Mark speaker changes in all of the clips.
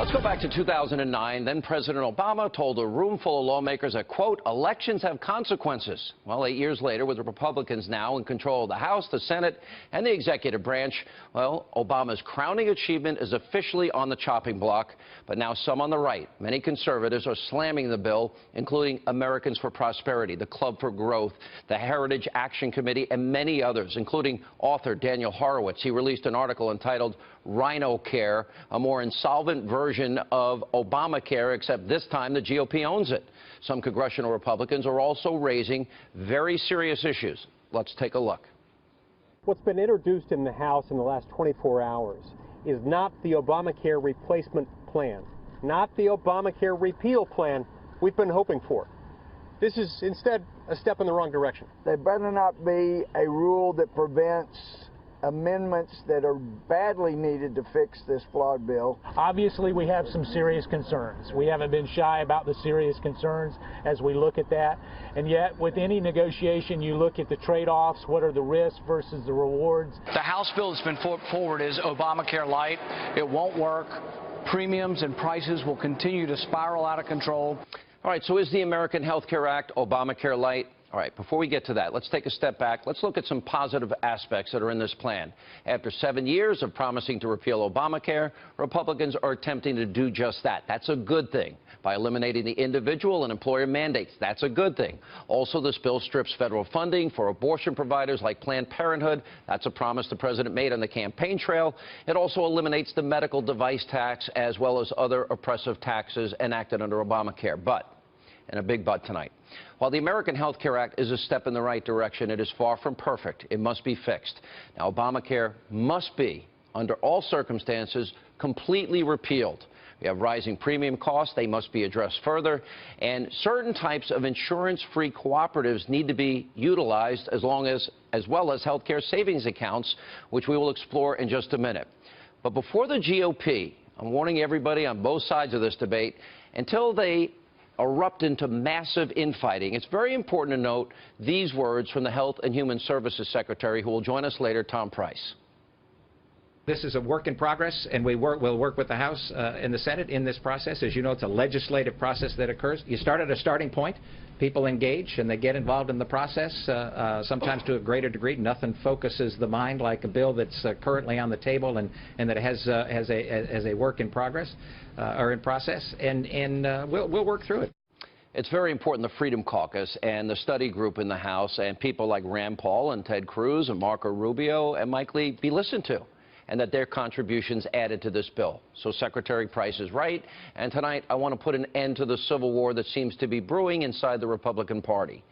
Speaker 1: Let's go back to 2009. Then President Obama told a room full of lawmakers that, quote, elections have consequences. Well, 8 years later, with the Republicans now in control of the House, the Senate, and the executive branch, well, Obama's crowning achievement is officially on the chopping block. But now some on the right, many conservatives, are slamming the bill, including Americans for Prosperity, the Club for Growth, the Heritage Action Committee, and many others, including author Daniel Horowitz. He released an article entitled Rhino Care, a more insolvent version of Obamacare, except this time the GOP owns it. Some congressional Republicans are also raising very serious issues. Let's take a look.
Speaker 2: What's been introduced in the House in the last 24 hours is not the Obamacare replacement plan, not the Obamacare repeal plan we've been hoping for. This is instead a step in the wrong direction.
Speaker 3: There better not be a rule that prevents amendments that are badly needed to fix this flawed bill.
Speaker 4: Obviously, we have some serious concerns. We haven't been shy about the serious concerns as we look at that. And yet, with any negotiation, you look at the trade-offs. What are the risks versus the rewards?
Speaker 5: The House bill that's been put forward is Obamacare Light. It won't work. Premiums and prices will continue to spiral out of control.
Speaker 1: All right, so is the American Health Care Act Obamacare Light? All right, before we get to that, let's take a step back. Let's look at some positive aspects that are in this plan. After 7 years of promising to repeal Obamacare, Republicans are attempting to do just that. That's a good thing. By eliminating the individual and employer mandates, that's a good thing. Also, this bill strips federal funding for abortion providers like Planned Parenthood. That's a promise the president made on the campaign trail. It also eliminates the medical device tax as well as other oppressive taxes enacted under Obamacare. But, and a big but tonight, while the American Health Care Act is a step in the right direction, it is far from perfect. It must be fixed. Now, Obamacare must be, under all circumstances, completely repealed. We have rising premium costs. They must be addressed further. And certain types of insurance-free cooperatives need to be utilized as well as health care savings accounts, which we will explore in just a minute. But before the GOP, I'm warning everybody on both sides of this debate, until they erupt into massive infighting, it's very important to note these words from the Health and Human Services Secretary, who will join us later, Tom Price.
Speaker 6: This is a work in progress, and we'll work with the House and the Senate in this process. As you know, it's a legislative process that occurs. You start at a starting point. People engage, and they get involved in the process, sometimes to a greater degree. Nothing focuses the mind like a bill that's currently on the table and that has a work in progress or in process, and we'll work through it.
Speaker 1: It's very important the Freedom Caucus and the study group in the House and people like Rand Paul and Ted Cruz and Marco Rubio and Mike Lee be listened to, and that their contributions added to this bill. So Secretary Price is right, and tonight I want to put an end to the civil war that seems to be brewing inside the Republican Party.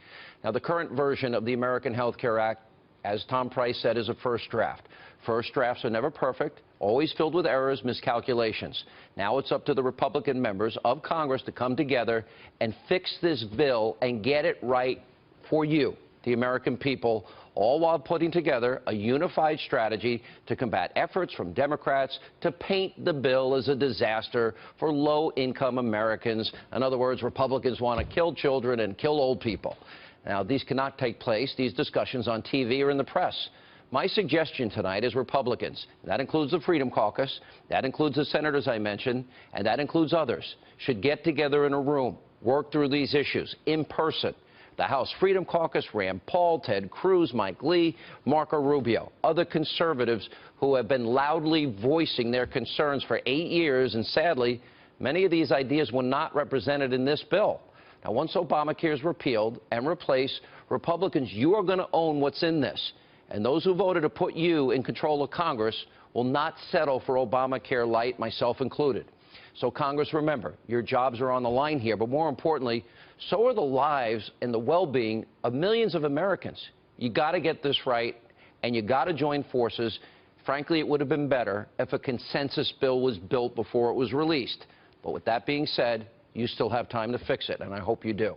Speaker 1: Now, the current version of the American Health Care Act, as Tom Price said, is a first draft. First drafts are never perfect, always filled with errors, miscalculations. Now it's up to the Republican members of Congress to come together and fix this bill and get it right for you, the American people, all while putting together a unified strategy to combat efforts from Democrats to paint the bill as a disaster for low-income Americans. In other words, Republicans want to kill children and kill old people. Now, these cannot take place, these discussions, on TV or in the press. My suggestion tonight is Republicans, that includes the Freedom Caucus, that includes the senators I mentioned, and that includes others, should get together in a room, work through these issues in person. The House Freedom Caucus, Rand Paul, Ted Cruz, Mike Lee, Marco Rubio, other conservatives who have been loudly voicing their concerns for 8 years, and sadly, many of these ideas were not represented in this bill. Now, once Obamacare is repealed and replaced, Republicans, you are going to own what's in this. And those who voted to put you in control of Congress will not settle for Obamacare Light, myself included. So, Congress, remember, your jobs are on the line here, but more importantly, so are the lives and the well-being of millions of Americans. You got to get this right, and you got to join forces. Frankly, it would have been better if a consensus bill was built before it was released. But with that being said, you still have time to fix it, and I hope you do.